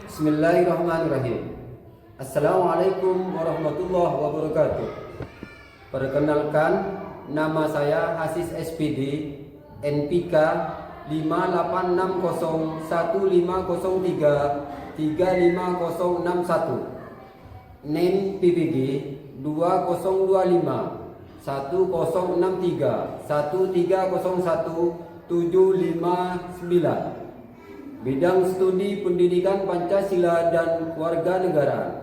Bismillahirrahmanirrahim. Assalamualaikum warahmatullahi wabarakatuh. Perkenalkan, nama saya Hasis SPD, NPK 58601503 NIM PPG 2025-1301-759. Bidang studi pendidikan Pancasila dan Kewarganegaraan.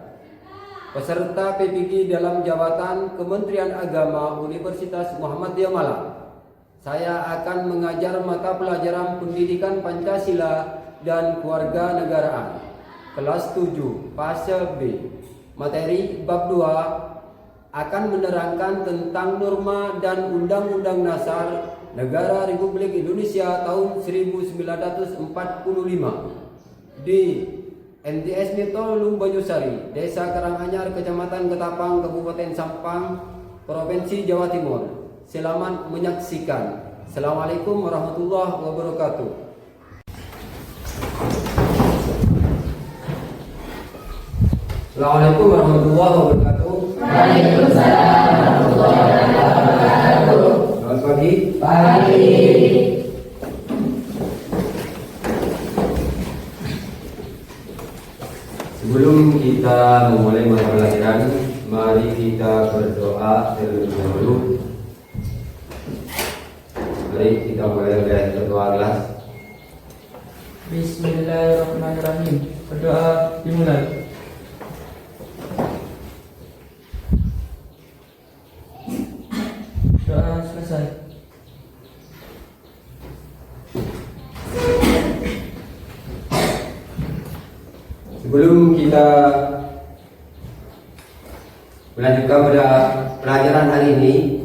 Peserta PPG dalam jabatan Kementerian Agama Universitas Muhammadiyah Malang. Saya akan mengajar mata pelajaran pendidikan Pancasila dan Kewarganegaraan kelas 7 fase B. Materi bab 2 akan menerangkan tentang norma dan Undang-Undang Dasar Negara Republik Indonesia tahun 1945 di MTS Metro Lumbanyusari, Desa Karanganyar, Kecamatan Ketapang, Kabupaten Sampang, Provinsi Jawa Timur. Selamat menyaksikan. Assalamualaikum warahmatullahi wabarakatuh. Assalamualaikum warahmatullahi wabarakatuh. Waalaikumsalam warahmatullahi wabarakatuh. Selamat pagi. Pagi. Sebelum kita memulai mata pelajaran, mari kita berdoa terlebih dahulu. Mari kita mulai dengan berdoa kelas. Bismillahirrahmanirrahim. Berdoa dimulai. Doa selesai. Sebelum kita melanjutkan pada pelajaran hari ini,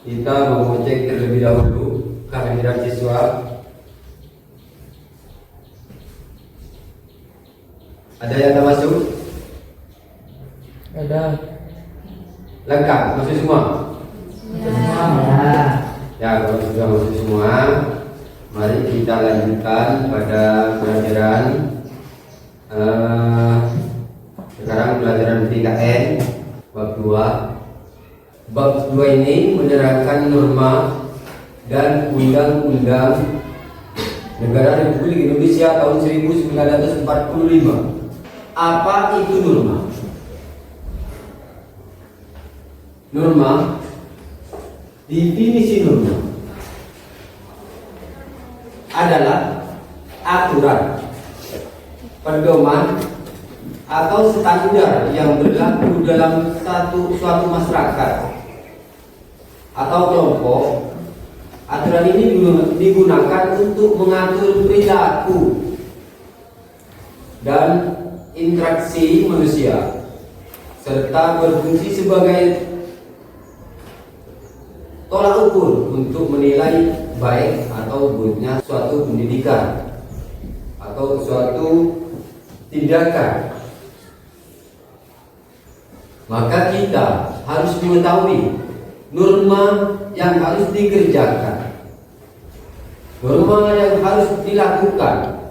kita mau cek terlebih dahulu kehadiran siswa. Ada yang tak masuk? Ada. Lengkap, masuk semua? Ya. Ya, kalau sudah masuk semua, mari kita lanjutkan pada pelajaran sekarang pelajaran 3N bab 2. Bab 2 ini menerangkan norma dan Undang-Undang Negara Republik Indonesia tahun 1945. Apa itu norma? Norma, definisi norma adalah aturan, pedoman atau standar yang berlaku dalam suatu masyarakat atau kelompok. Aturan ini digunakan untuk mengatur perilaku dan interaksi manusia serta berfungsi sebagai tolak ukur untuk menilai baik atau buruknya suatu pendidikan atau suatu tindakan. Maka kita harus mengetahui norma yang harus dikerjakan, norma yang harus dilakukan.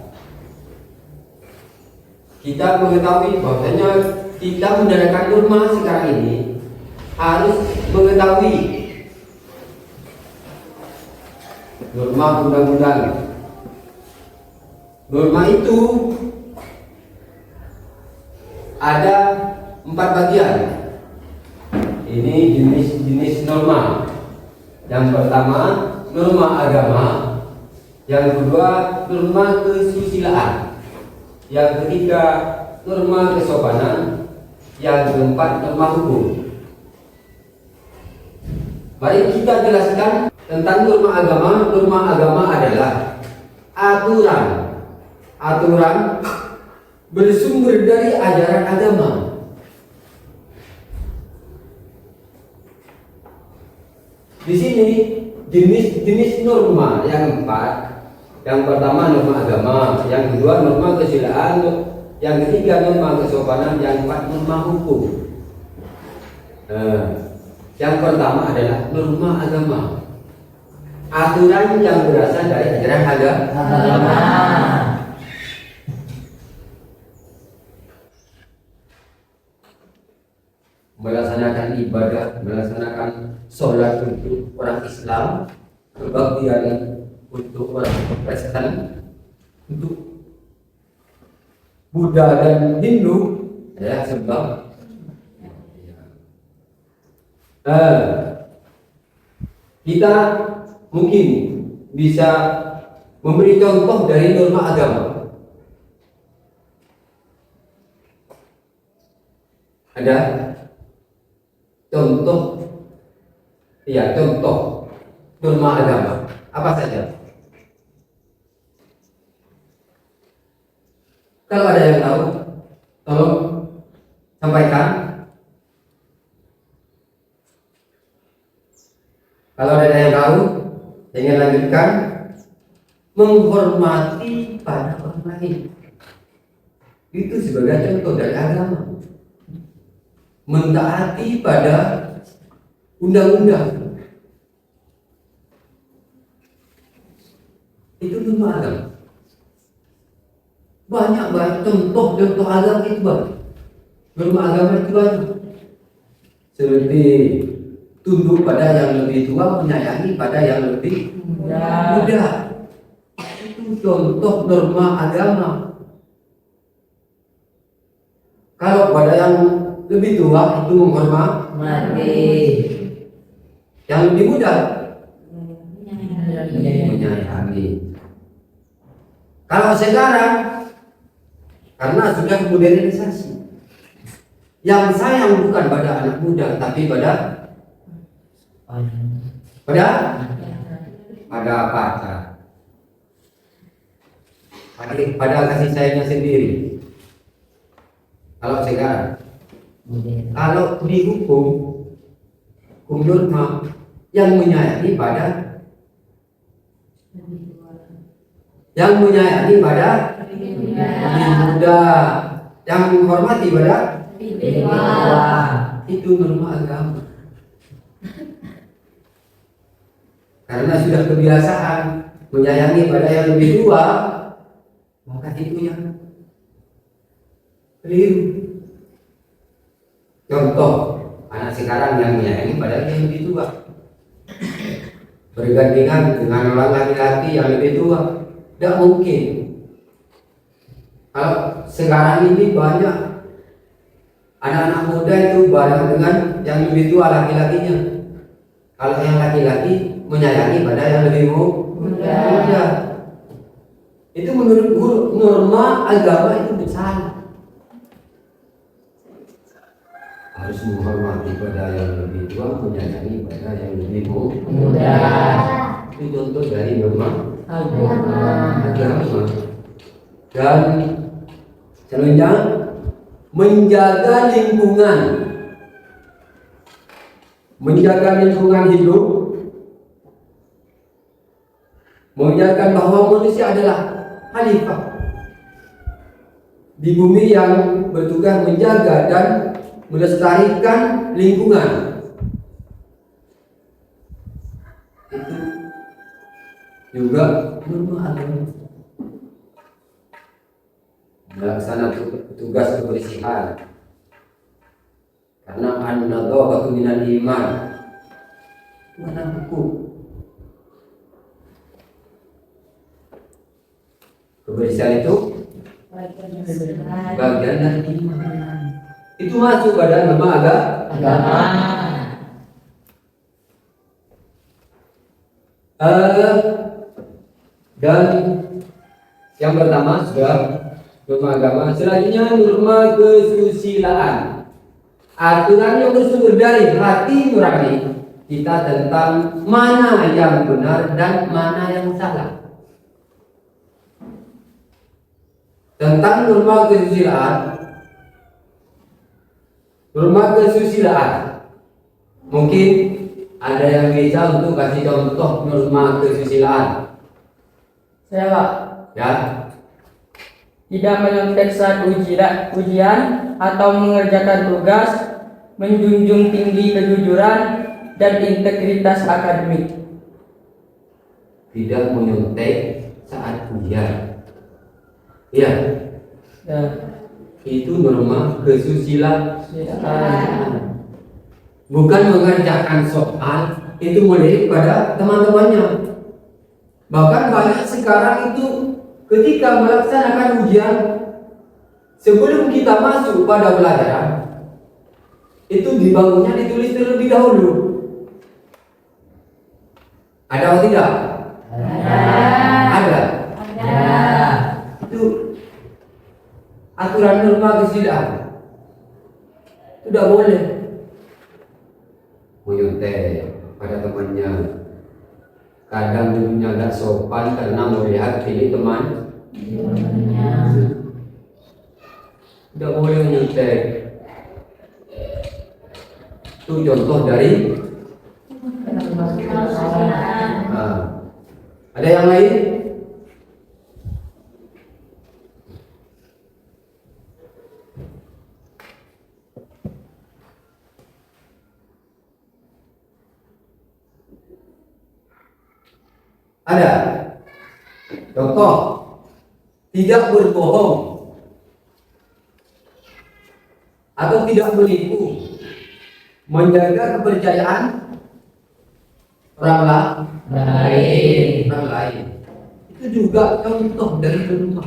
Kita mengetahui bahwasanya kita menerapkan norma sekarang ini harus mengetahui norma undang-undang. Norma itu ada 4 bagian. Ini jenis-jenis norma. Yang pertama, norma agama. Yang kedua, norma kesusilaan. Yang ketiga, norma kesopanan. Yang keempat, norma hukum. Mari kita jelaskan tentang norma agama. Norma agama adalah aturan bersumber dari ajaran agama. Di sini jenis-jenis norma yang 4. Yang pertama norma agama, yang kedua norma kesusilaan, yang ketiga norma kesopanan, yang keempat norma hukum. Yang pertama adalah norma agama. Aturan yang berasal dari ajaran agama. sholat untuk orang Islam, kebaktian untuk orang Kristen, untuk Buddha dan Hindu, ya sebab kita mungkin bisa memberi contoh dari norma agama. Ada contoh, ya contoh norma agama apa saja? Kalau ada yang tahu, tolong sampaikan. Kalau ada yang tahu, ingin lanjutkan. Menghormati pada orang lain itu sebagai contoh dari agama. Mentaati pada undang-undang itu norma agama. Banyak contoh agama itu banyak. Norma agama itu banyak. Seperti tunduk pada yang lebih tua, menyayangi pada yang lebih muda. Itu contoh norma agama. Kalau pada yang lebih tua itu menghormati, yang lebih muda menyayangi. Kalau sekarang karena sudah modernisasi, yang sayang bukan pada anak muda tapi pada pacar, pada kasih sayangnya sendiri. Kalau sekarang, kalau dihukum norma yang menyayangi pada lebih muda, yang menghormati pada itu norma agama. Karena sudah kebiasaan menyayangi pada yang lebih tua, maka itu yang keliru. Contoh anak sekarang yang menyayangi pada yang lebih tua, bergandengan dengan orang laki-laki yang lebih tua, tidak mungkin. Kalau sekarang ini banyak anak-anak muda itu bareng dengan yang lebih tua laki-lakinya. Kalau yang laki-laki menyayangi pada yang lebih muda. Itu menurut norma agama itu besar. Harus menghormati pada yang lebih tua, menyayangi pada yang lebih muda. Itu contoh dari norma agama. Dan selanjutnya menjaga lingkungan hidup, menjaga bahwa manusia adalah khalifah di bumi yang bertugas menjaga dan melestarikan lingkungan. Itu juga norma agama. Melaksanakan tugas kebersihan, karena an-nadhafatu minal iman, itu ada hukum. Kebersihan itu bagian dari iman. Itu masuk pada norma agama. Dan yang pertama sudah norma agama. Selanjutnya norma kesusilaan. Aturan yang bersumber dari hati nurani kita tentang mana yang benar dan mana yang salah. Tentang norma kesusilaan. Mungkin ada yang bisa untuk kasih contoh norma kesusilaan. Saya Pak. Ya. Tidak menyontek saat ujian atau mengerjakan tugas, menjunjung tinggi kejujuran dan integritas akademik. Tidak menyontek saat ujian. Ya. Itu norma kesusilaan. bukan mengerjakan soal itu melirik pada teman-temannya. Bahkan banyak sekarang itu ketika melaksanakan ujian, sebelum kita masuk pada pelajaran, itu dibangunnya ditulis terlebih dahulu. Ada atau tidak? Ada. Itu aturan norma kesusilaan. Tidak boleh menyontek pada temannya. Kadang dulunya agak sopan karena melihat ini teman. Tidak boleh menyontek. Itu contoh dari ada yang lain? Ada. Contoh, tidak berbohong atau tidak menipu, menjaga kepercayaan orang lain. Itu juga contoh dari contoh.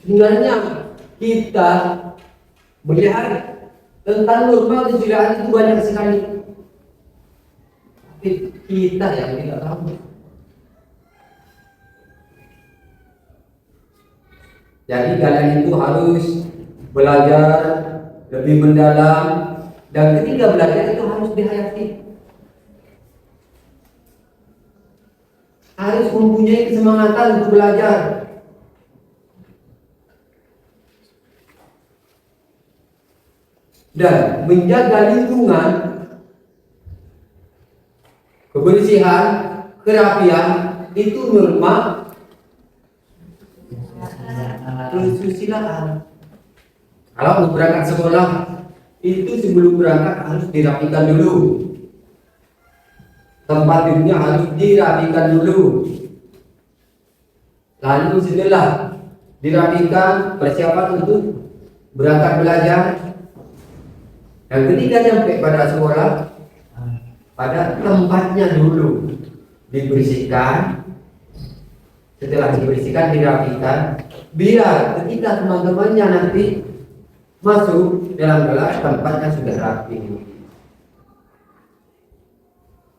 Sebenarnya kita melihat tentang norma kesusilaan itu banyak sekali, tapi kita yang tidak tahu. Jadi kalian itu harus belajar lebih mendalam, dan ketika belajar itu harus dihayati. Harus mempunyai kesemangatan untuk belajar. Dan menjaga lingkungan, kebersihan, kerapian itu norma kesusilaan. Kalau mau berangkat sekolah, itu sebelum berangkat harus dirapikan dulu. Tempat duduknya harus dirapikan dulu. Lalu setelah dirapikan, persiapan untuk berangkat belajar. Dan ketika sampai pada sekolah, pada tempatnya dulu dibersihkan. Setelah dibersihkan, dirapikan, biar ketika teman-temannya nanti masuk dalam kelas, tempatnya sudah rapi,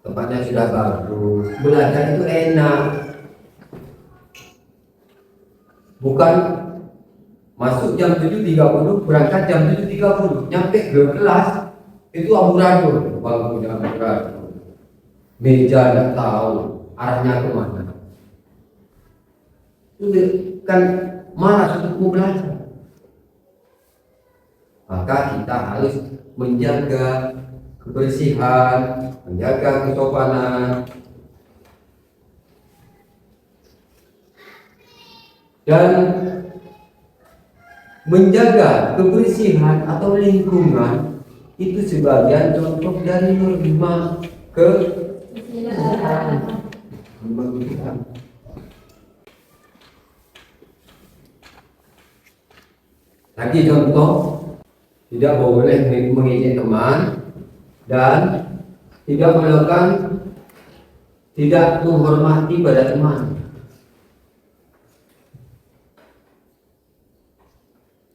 tempatnya sudah bagus, belajar itu enak. Bukan masuk jam 7.30, berangkat jam 7.30, nyampe ke kelas itu amburadul, bangkunya amburadul, meja tidak tahu arahnya kemana. Itu kan malas untuk belajar. Maka kita harus menjaga kebersihan, menjaga kesopanan, dan menjaga kebersihan atau lingkungan itu sebagian contoh dari norma kesusilaan. Lagi contoh, tidak boleh mengejek teman dan tidak melakukan, tidak menghormati pada teman.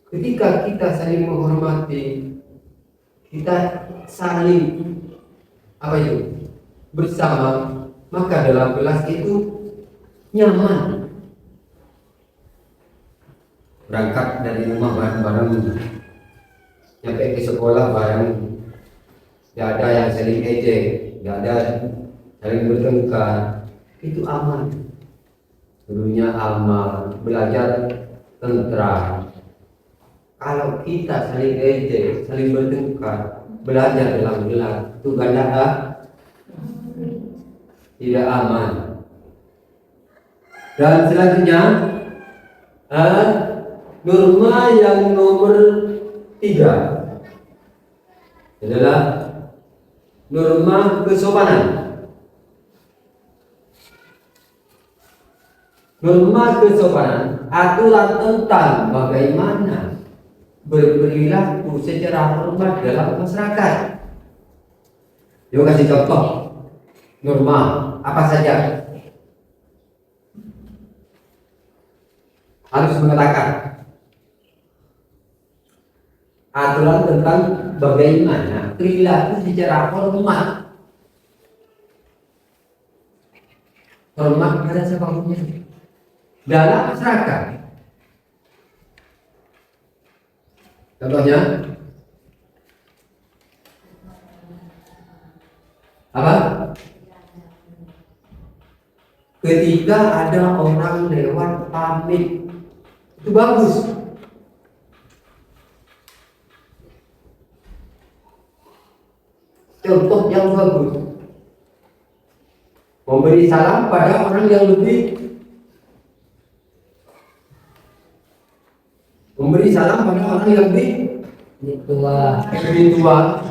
Ketika kita saling menghormati, kita saling bersama, maka dalam kelas itu nyaman. Berangkat dari rumah bareng-bareng, nyampe ke sekolah bareng, tidak ada yang saling ejek, tidak ada saling bertengkar, itu aman. Dulunya aman, belajar tentram. Kalau kita saling ejek, saling bertengkar, belajar dalam kelas, itu tidak aman. Dan selanjutnya, norma yang nomor 3 adalah norma kesopanan. Norma kesopanan, aturan tentang bagaimana berperilaku secara hormat dalam masyarakat. Yuk kasih contoh norma apa saja harus mengatakan aturan tentang bagaimana perilaku secara hormat pada siapapun dalam masyarakat. Contohnya apa? Ketika ada orang lewat pamit, itu bagus. Contoh yang bagus, memberi salam pada orang yang lebih lebih tua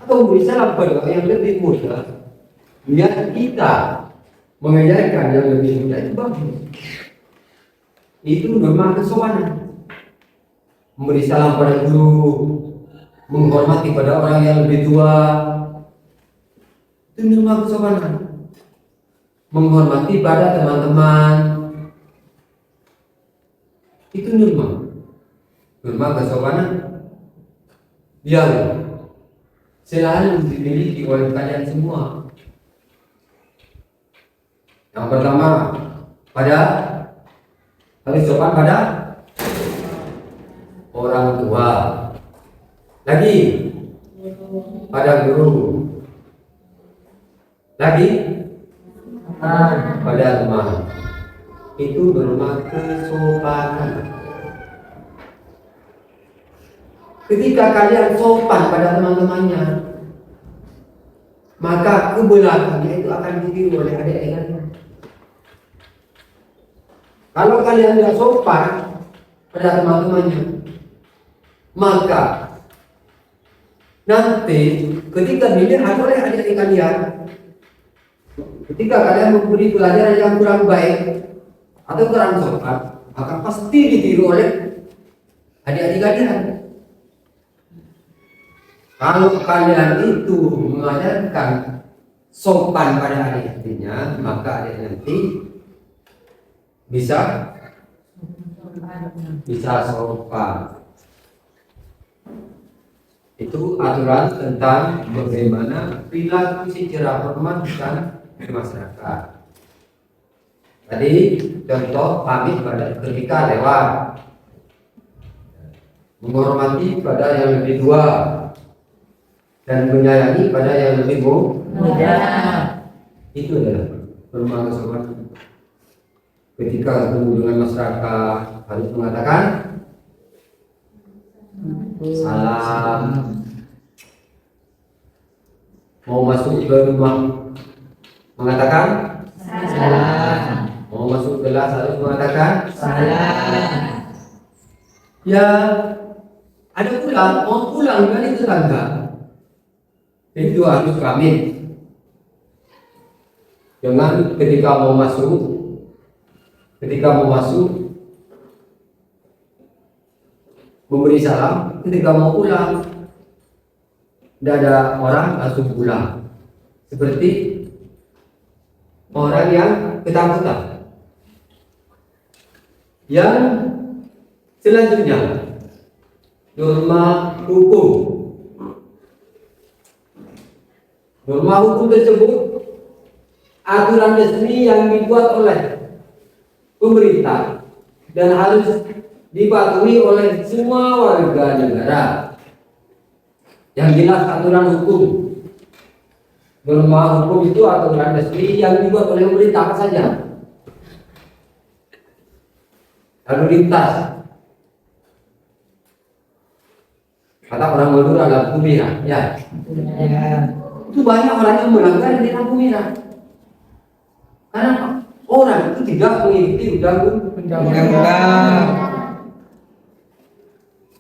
atau memberi salam pada orang yang lebih muda. Biar kita mengajarkan yang lebih muda itu bagus. Itu norma kesopanan. Memberi salam pada guru, menghormati pada orang yang lebih tua, itu norma kesopanan. Menghormati pada teman-teman, itu norma kesopanan yang selalu dimiliki oleh kalian semua. Yang pertama, harus sopan pada orang tua. Lagi pada guru. Lagi pada teman. Itu norma kesopanan. Ketika kalian sopan pada teman-temannya, maka ke belakangnya itu akan ditiru oleh adik-adik kalian. Kalau kalian tidak sopan pada teman-temannya, maka nanti ketika dilihat oleh adik-adik kalian, ketika kalian memberi pelajaran yang kurang baik atau kurang sopan, maka pasti ditiru oleh adik-adik kalian. Kalau kalian itu mengajarkan sopan pada adik-adiknya, maka adik nanti bisa sopan. Itu aturan tentang bagaimana perilaku secara hormat dan masyarakat. Tadi contoh pamit pada ketika lewat, menghormati pada yang lebih tua, dan menyayangi pada yang lebih muda. Itu adalah norma kesopanan. Ketika bertemu dengan masyarakat harus mengatakan salam. Mau masuk ke rumah mengatakan salam. Mau masuk kelas harus mengatakan salam. Ya, ada mau pulang dari tetangga, itu harus pamit. Jangan ketika mau masuk memberi salam, ketika mau pulang tidak ada orang langsung pulang, seperti orang yang ketakutan. Yang selanjutnya, norma hukum. Norma hukum tersebut aturan resmi yang dibuat oleh pemerintah dan harus dipatuhi oleh semua warga negara. Yang jelas aturan hukum. Norma hukum itu aturan resmi yang dibuat oleh pemerintah apa saja. Lalu lintas. Kata orang Madura lampu merah, ya. Itu banyak orang yang melanggar di lampu merah. Karena orang itu tidak mengikuti undang-undang.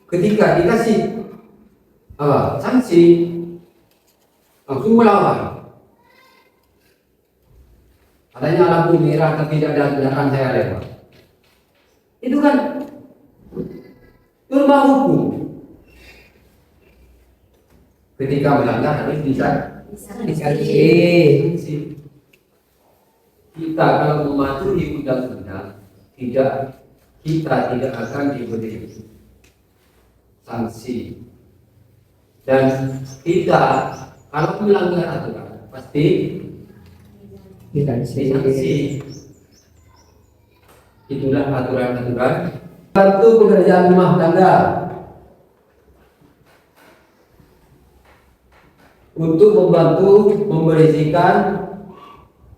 Ketika dikasih sanksi, langsung melawan. Katanya lampu merah tapi tidak ada kendaraan saya lewat. Itu kan norma hukum. Ketika melanggar harus Disanksi. Kita kalau mematuhi undang-undang kita tidak akan diberi sanksi, dan kita kalau melanggar aturan pasti disanksi. Itulah aturan-aturan. Bantu pekerjaan rumah tangga untuk membantu membersihkan.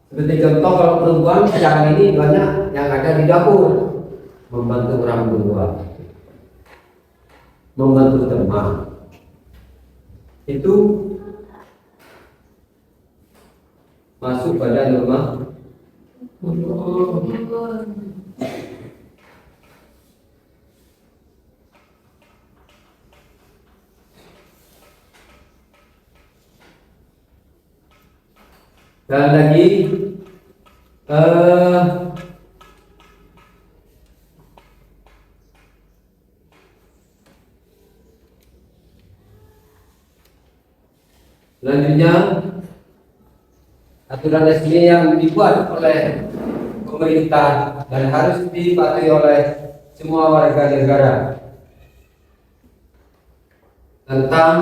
Seperti contoh kalau perempuan sekarang ini banyak yang ada di dapur, membantu orang tua, membantu teman, itu masuk pada norma. Dan lagi selanjutnya aturan resmi yang dibuat oleh pemerintah dan harus dipatuhi oleh semua warga negara tentang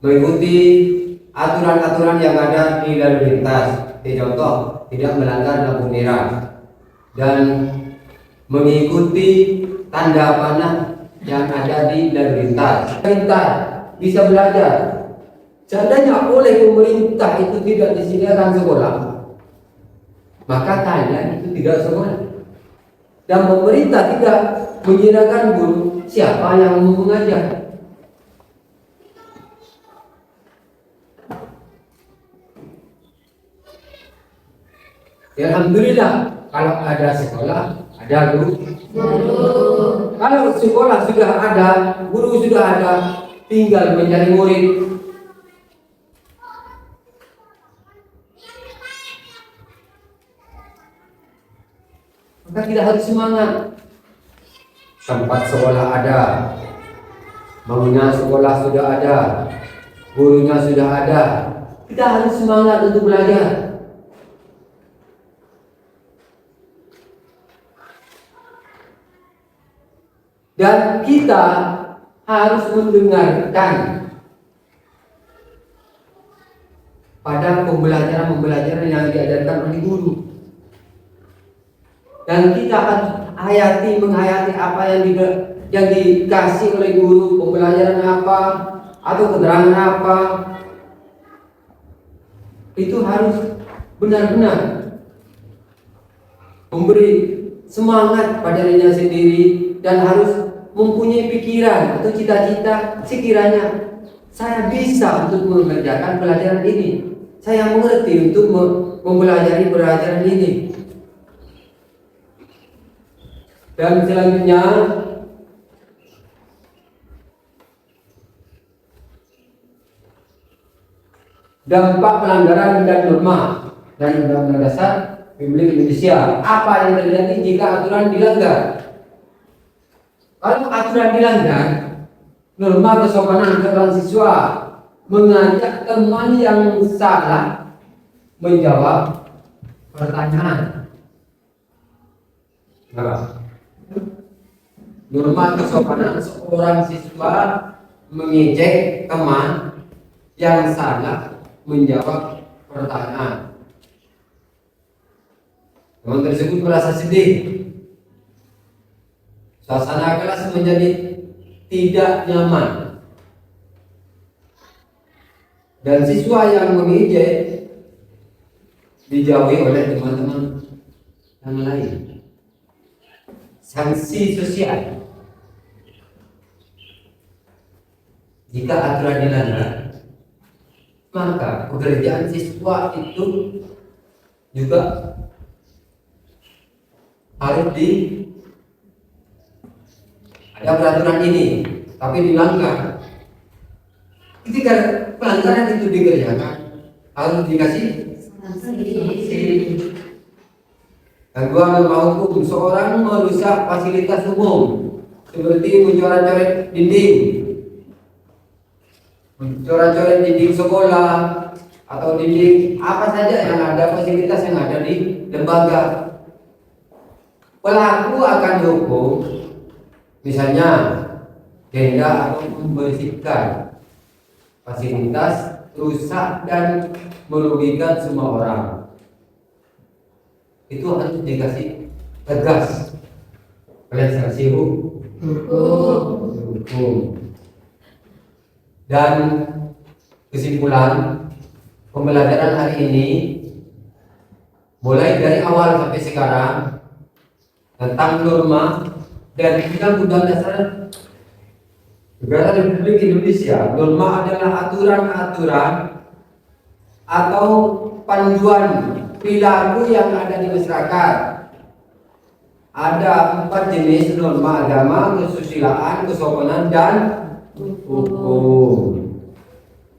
mengikuti aturan-aturan yang ada di lalu lintas. Contoh, tidak melanggar lampu merah dan mengikuti tanda panah yang ada di lalu lintas. Kita bisa belajar. Seandainya oleh pemerintah itu tidak disediakan sekolah, maka Thailand itu tidak sekolah. Dan pemerintah tidak menyediakan guru, siapa yang mau mengajar? Ya, alhamdulillah kalau ada sekolah, ada guru. Kalau sekolah sudah ada, guru sudah ada, tinggal mencari murid. Maka kita harus semangat. Tempat sekolah ada, bangunan sekolah sudah ada, gurunya sudah ada. Kita harus semangat untuk belajar. Dan kita harus mendengarkan pada pembelajaran yang diajarkan oleh guru. Dan kita akan menghayati apa yang dikasih oleh guru, pembelajaran apa atau keterangan apa. Itu harus benar-benar memberi semangat pada dirinya sendiri dan harus mempunyai pikiran atau cita-cita, sekiranya saya bisa untuk mengerjakan pelajaran ini, saya mengerti untuk mempelajari pelajaran ini. Dan selanjutnya dampak pelanggaran dan norma dan Undang-Undang Dasar Republik Indonesia. Apa yang terjadi jika aturan dilanggar? Kalau aturan dilanggar, norma kesopanan antar siswa mengajak teman yang salah menjawab pertanyaan. Norma kesopanan seorang siswa mengejek teman yang salah menjawab pertanyaan. Teman tersebut merasa sedih. Suasana kelas menjadi tidak nyaman. Dan siswa yang mengejek dijauhi oleh teman-teman yang lain. Sanksi sosial. Jika aturan dilanggar, maka pekerjaan siswa itu juga harus ada peraturan ini, tapi dilanggar. Ketika pelanggaran itu dikerjakan, harus dikasih sanksi. Gangguan norma hukum, seorang merusak fasilitas umum seperti mencoret-coret dinding, coret-coret dinding sekolah atau dinding apa saja yang ada, fasilitas yang ada di lembaga. Pelaku akan dihukum, misalnya denda atau membersihkan fasilitas rusak dan merugikan semua orang. Itu harus dikasih tegas oleh sanksi hukum. Dan kesimpulan pembelajaran hari ini mulai dari awal sampai sekarang tentang norma dan Undang-Undang Dasar Negara Republik Indonesia. Norma adalah aturan-aturan atau panduan perilaku yang ada di masyarakat. Ada 4 jenis norma: agama, kesusilaan, kesopanan, dan hukum.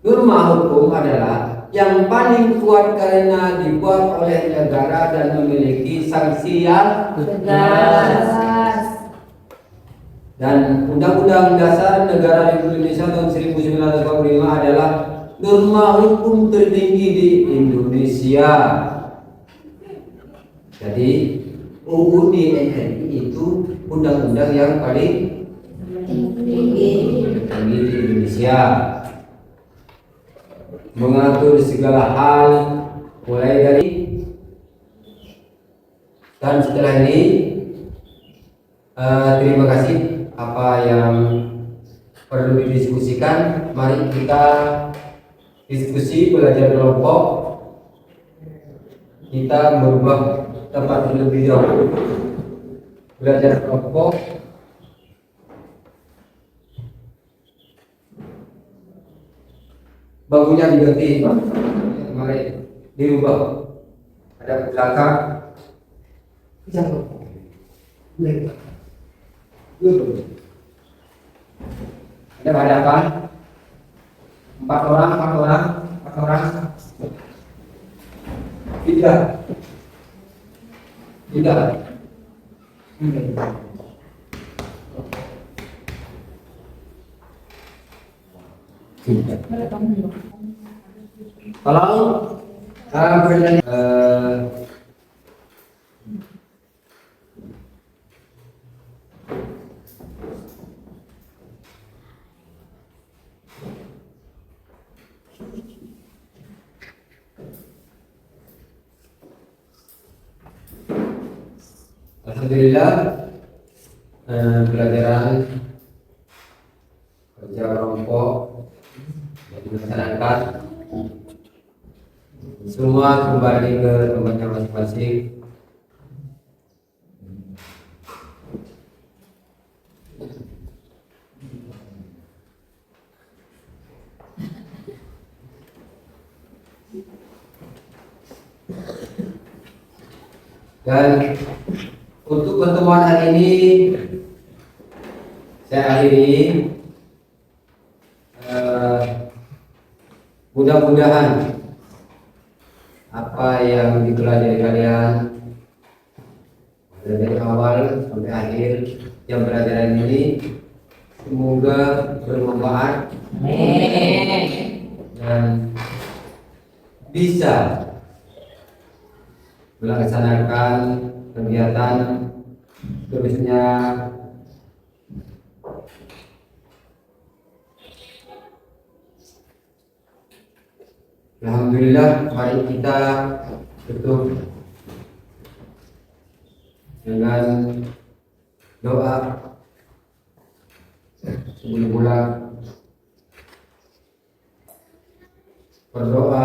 Norma hukum adalah yang paling kuat karena dibuat oleh negara dan memiliki sanksi yang Tegas. Dan Undang-Undang Dasar Negara Republik Indonesia tahun 1945 adalah norma hukum tertinggi di Indonesia. Jadi UUD NRI itu undang-undang yang paling tertinggi di Indonesia, mengatur segala hal mulai dari. Dan setelah ini terima kasih apa yang perlu didiskusikan. Mari kita diskusi, belajar kelompok. Kita merubah tempat terlebih dahulu, belajar kelompok. Bangkunya diganti, mari dirubah. Ada ke belakang. Jangan. Ada hadapan 4 orang. Tidak. Kalau alhamdulillah, pelajaran kerja kelompok di masyarakat semua kembali ke tempatnya masing-masing. Dan untuk pertemuan hari ini saya akhiri. Mudah-mudahan apa yang dipelajari kalian dari awal sampai akhir yang pelajaran ini semoga bermanfaat dan bisa melaksanakan kegiatan terusnya. Alhamdulillah, mari kita tutup dengan doa sebelum pulang. Berdoa